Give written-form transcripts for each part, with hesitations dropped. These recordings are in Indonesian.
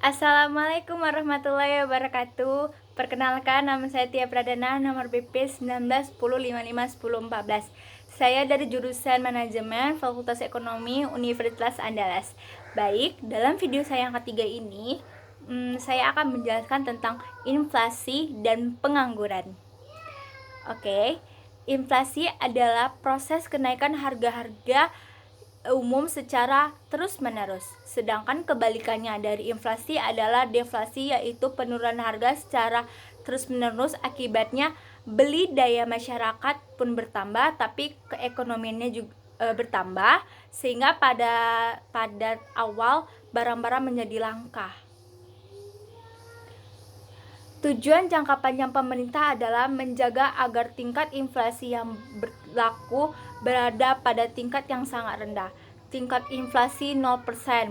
Assalamualaikum warahmatullahi wabarakatuh. Perkenalkan, nama saya Tia Pradana, nomor BP 1910551014. Saya dari jurusan Manajemen Fakultas Ekonomi Universitas Andalas. Baik, dalam video saya yang ketiga ini, saya akan menjelaskan tentang inflasi dan pengangguran. Oke, inflasi adalah proses kenaikan harga-harga umum secara terus-menerus. Sedangkan kebalikannya dari inflasi adalah deflasi, yaitu penurunan harga secara terus-menerus. Akibatnya beli daya masyarakat pun bertambah, tapi keekonomiannya juga bertambah, sehingga pada awal barang-barang menjadi langka. Tujuan jangka panjang pemerintah adalah menjaga agar tingkat inflasi yang berlaku berada pada tingkat yang sangat rendah. Tingkat inflasi 0%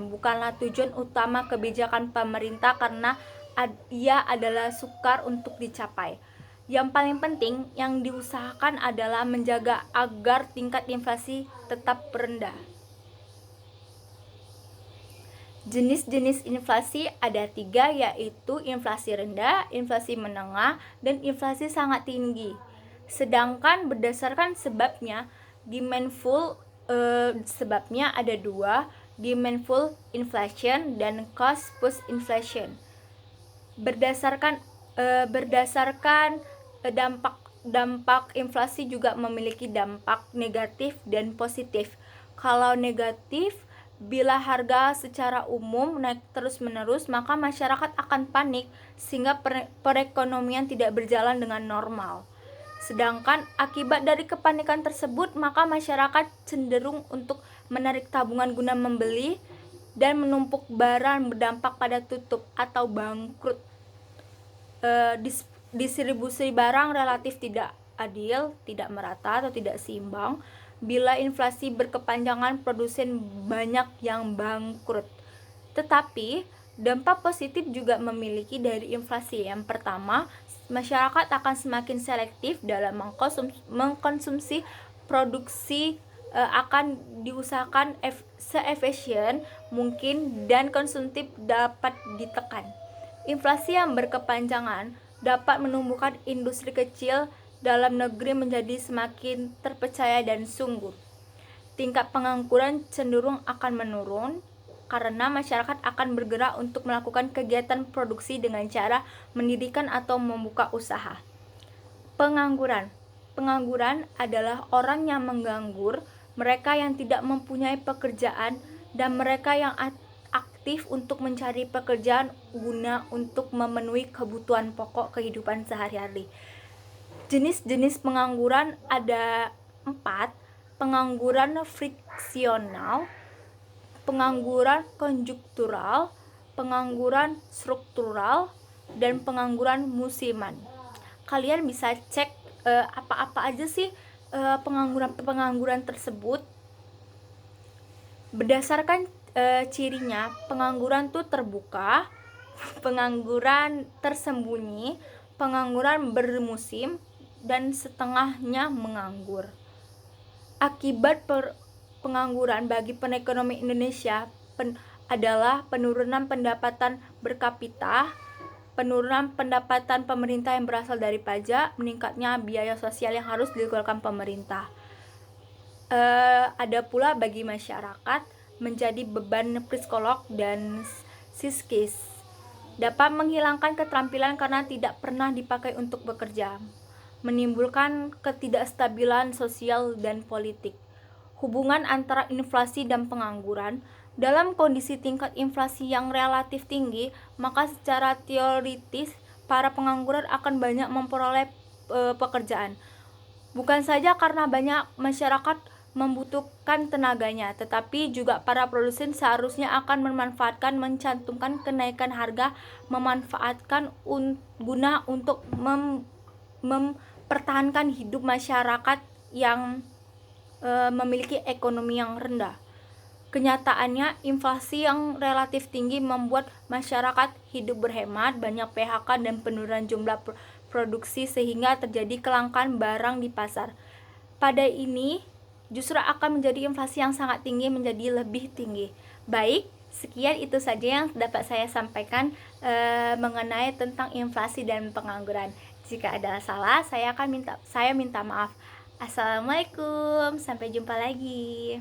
bukanlah tujuan utama kebijakan pemerintah karena ia adalah sukar untuk dicapai. Yang paling penting yang diusahakan adalah menjaga agar tingkat inflasi tetap rendah. Jenis-jenis inflasi ada 3, yaitu inflasi rendah, inflasi menengah, dan inflasi sangat tinggi. Sedangkan berdasarkan sebabnya, sebabnya ada 2, demandful inflation dan cost push inflation. Berdasarkan dampak inflasi juga memiliki dampak negatif dan positif. Kalau negatif, bila harga secara umum naik terus-menerus, maka masyarakat akan panik sehingga perekonomian tidak berjalan dengan normal. Sedangkan akibat dari kepanikan tersebut, maka masyarakat cenderung untuk menarik tabungan guna membeli dan menumpuk barang, berdampak pada tutup atau bangkrut. Distribusi barang relatif tidak adil, tidak merata atau tidak seimbang. Bila inflasi berkepanjangan, produsen banyak yang bangkrut. Tetapi dampak positif juga memiliki dari inflasi. Yang pertama, masyarakat akan semakin selektif dalam mengkonsumsi produksi, akan diusahakan seefisien mungkin dan konsumtif dapat ditekan. Inflasi yang berkepanjangan dapat menumbuhkan industri kecil dalam negeri menjadi semakin terpercaya dan sungguh. Tingkat pengangguran cenderung akan menurun karena masyarakat akan bergerak untuk melakukan kegiatan produksi dengan cara mendirikan atau membuka usaha. Pengangguran adalah orang yang menganggur, mereka yang tidak mempunyai pekerjaan, dan mereka yang aktif untuk mencari pekerjaan guna untuk memenuhi kebutuhan pokok kehidupan sehari-hari. Jenis-jenis pengangguran ada 4, pengangguran friksional, pengangguran konjuktural, pengangguran struktural, dan pengangguran musiman. Kalian bisa cek apa-apa aja sih pengangguran tersebut. Berdasarkan cirinya, pengangguran tuh terbuka, pengangguran tersembunyi, pengangguran bermusim, dan setengahnya menganggur. Akibat pengangguran bagi perekonomian Indonesia adalah penurunan pendapatan berkapita, penurunan pendapatan pemerintah yang berasal dari pajak, meningkatnya biaya sosial yang harus dikeluarkan pemerintah. Ada pula bagi masyarakat menjadi beban psikolog dan psikis, dapat menghilangkan keterampilan karena tidak pernah dipakai untuk bekerja, menimbulkan ketidakstabilan sosial dan politik. Hubungan antara inflasi dan pengangguran. Dalam kondisi tingkat inflasi yang relatif tinggi, maka secara teoritis para pengangguran akan banyak memperoleh pekerjaan. Bukan saja karena banyak masyarakat membutuhkan tenaganya, tetapi juga para produsen seharusnya akan mencantumkan kenaikan harga, memanfaatkan guna untuk mempertahankan hidup masyarakat yang memiliki ekonomi yang rendah. Kenyataannya, inflasi yang relatif tinggi membuat masyarakat hidup berhemat, banyak PHK dan penurunan jumlah produksi sehingga terjadi kelangkaan barang di pasar. Pada ini justru akan menjadi inflasi yang sangat tinggi menjadi lebih tinggi. Baik, Sekian itu saja yang dapat saya sampaikan mengenai tentang inflasi dan pengangguran. Jika ada salah, saya minta maaf. Assalamualaikum, sampai jumpa lagi.